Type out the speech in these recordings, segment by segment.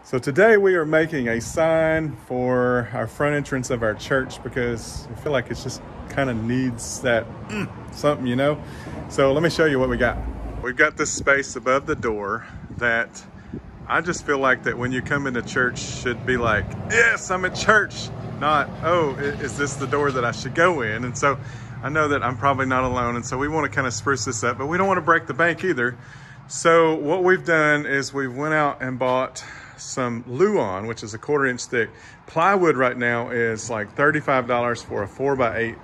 So today we are making a sign for our front entrance of our church because I feel like it just kind of needs that something, you know? So let me show you what we got. We've got this space above the door that I just feel like that when you come into church should be like, yes, I'm at church, not, oh, is this the door that I should go in? And so I know that I'm probably not alone. And so we want to kind of spruce this up, but we don't want to break the bank either. So what we've done is we went out and bought some Luan, which is a 1/4 inch thick. Plywood right now is like $35 for a 4x8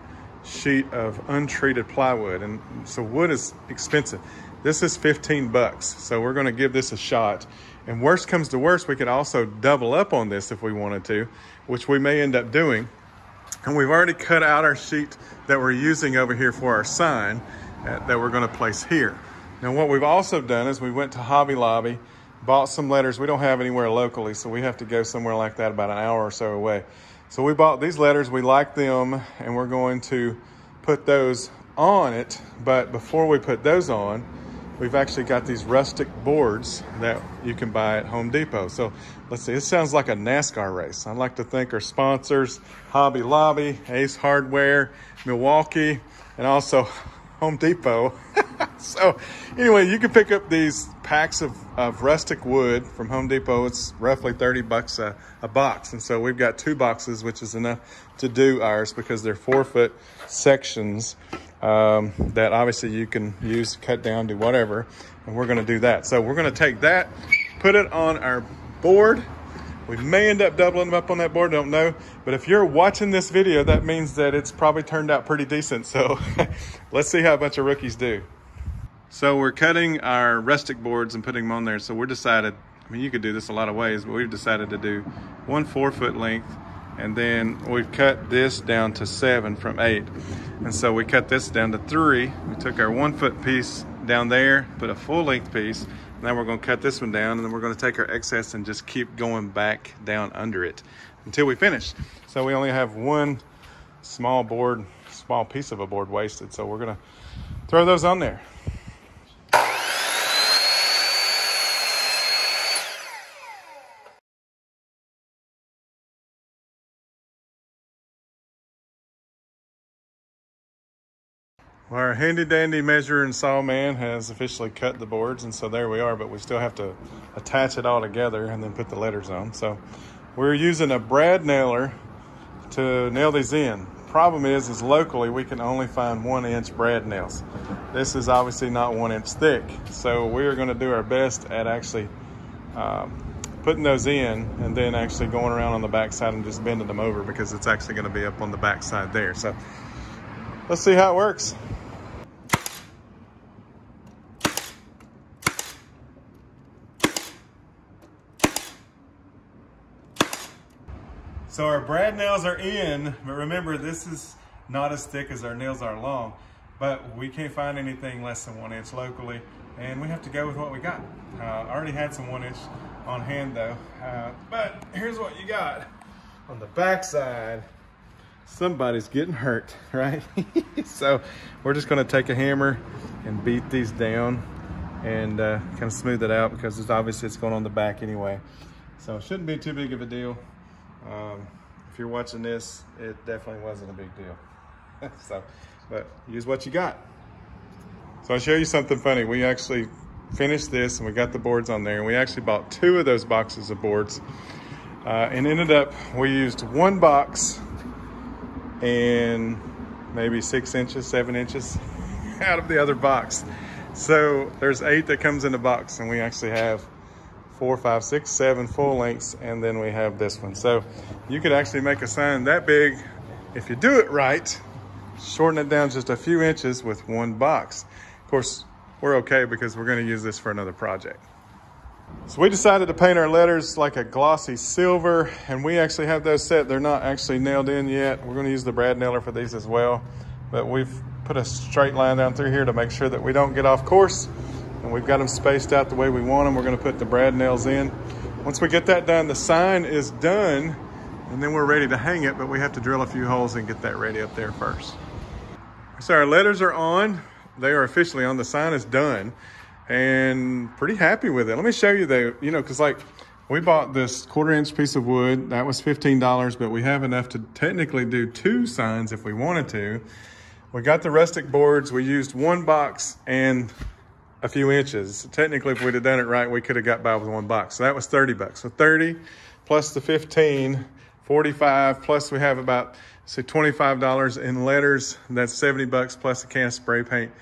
sheet of untreated plywood. And so wood is expensive. This is 15 bucks. So we're gonna give this a shot. And worst comes to worst, we could also double up on this if we wanted to, which we may end up doing. And we've already cut out our sheet that we're using over here for our sign that we're gonna place here. Now what we've also done is we went to Hobby Lobby, bought some letters. We don't have anywhere locally, so we have to go somewhere like that about an hour or so away. So we bought these letters, we like them, and we're going to put those on it. But before we put those on, we've actually got these rustic boards that you can buy at Home Depot. So let's see, this sounds like a NASCAR race. I'd like to thank our sponsors, Hobby Lobby, Ace Hardware, Milwaukee, and also Home Depot. So anyway, you can pick up these packs of rustic wood from Home Depot. It's roughly 30 bucks a box. And so we've got 2 boxes, which is enough to do ours because they're 4-foot sections that obviously you can use, cut down, do whatever. And we're gonna do that. So we're gonna take that, put it on our board. We may end up doubling them up on that board, don't know. But if you're watching this video, that means that it's probably turned out pretty decent. So let's see how a bunch of rookies do. So we're cutting our rustic boards and putting them on there. So we're decided, I mean, you could do this a lot of ways, but we've decided to do 1 4-foot length. And then we've cut this down to 7 from 8. And so we cut this down to 3. We took our 1-foot piece down there, put a full length piece. Now we're gonna cut this one down, and then we're gonna take our excess and just keep going back down under it until we finish. So we only have one small piece of a board wasted. So we're gonna throw those on there. Well, our handy dandy measure and saw man has officially cut the boards, and so there we are, but we still have to attach it all together and then put the letters on. So we're using a brad nailer to nail these in. Problem is locally we can only find 1-inch brad nails. This is obviously not 1 inch thick, so we're gonna do our best at actually putting those in and then actually going around on the back side and just bending them over because it's actually gonna be up on the back side there. So let's see how it works. So our brad nails are in, but remember this is not as thick as our nails are long, but we can't find anything less than 1 inch locally, and we have to go with what we got. I already had some 1 inch on hand though, but here's what you got. On the back side, somebody's getting hurt, right? So we're just gonna take a hammer and beat these down and kind of smooth it out because obviously it's going on the back anyway. So it shouldn't be too big of a deal. If you're watching this, it definitely wasn't a big deal. So, but use what you got. So I'll show you something funny. We actually finished this and we got the boards on there, and we actually bought 2 of those boxes of boards and ended up, we used 1 box and maybe 6 inches, 7 inches out of the other box. So there's 8 that comes in the box, and we actually have 4, 5, 6, 7 full lengths, and then we have this one. So you could actually make a sign that big if you do it right, shorten it down just a few inches with 1 box. Of course, we're okay because we're gonna use this for another project. So we decided to paint our letters like a glossy silver, and we actually have those set. They're not actually nailed in yet. We're gonna use the brad nailer for these as well, but we've put a straight line down through here to make sure that we don't get off course. And we've got them spaced out the way we want them. We're gonna put the brad nails in. Once we get that done, the sign is done, and then we're ready to hang it, but we have to drill a few holes and get that ready up there first. So our letters are on. They are officially on. The sign is done, and pretty happy with it. Let me show you the, you know, cause like We bought this 1/4-inch piece of wood. That was $15, but we have enough to technically do 2 signs if we wanted to. We got the rustic boards. We used 1 box and a few inches. Technically, if we'd have done it right, we could have got by with 1 box. So that was 30 bucks. So 30 plus the 15, 45, plus we have about, say, $25 in letters. That's 70 bucks plus a can of spray paint.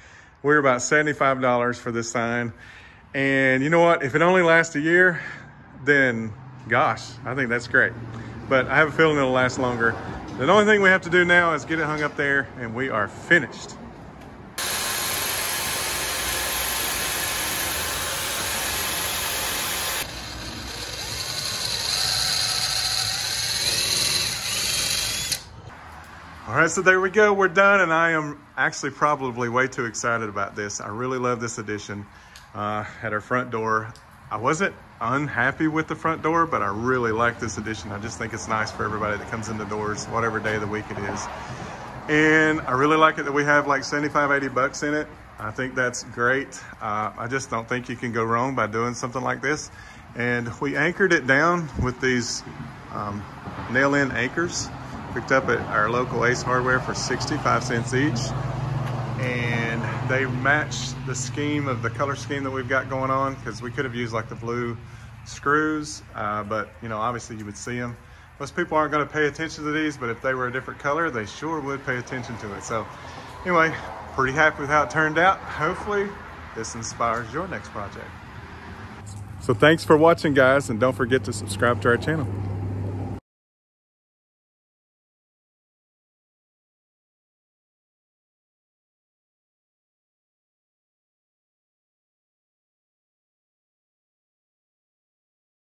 We're about $75 for this sign. And you know what? If it only lasts a year, then gosh, I think that's great. But I have a feeling it'll last longer. The only thing we have to do now is get it hung up there and we are finished. All right, so there we go, we're done, and I am actually probably way too excited about this. I really love this addition at our front door. I wasn't unhappy with the front door, but I really like this addition. I just think it's nice for everybody that comes in the doors, whatever day of the week it is. And I really like it that we have like 75, 80 bucks in it. I think that's great. I just don't think you can go wrong by doing something like this. And we anchored it down with these nail-in anchors, picked up at our local Ace Hardware for 65 cents each. And they match the scheme of the color scheme that we've got going on, because we could have used like the blue screws, but you know, obviously you would see them. Most people aren't going to pay attention to these, but if they were a different color, they sure would pay attention to it. So anyway, pretty happy with how it turned out. Hopefully this inspires your next project. So thanks for watching, guys, and don't forget to subscribe to our channel.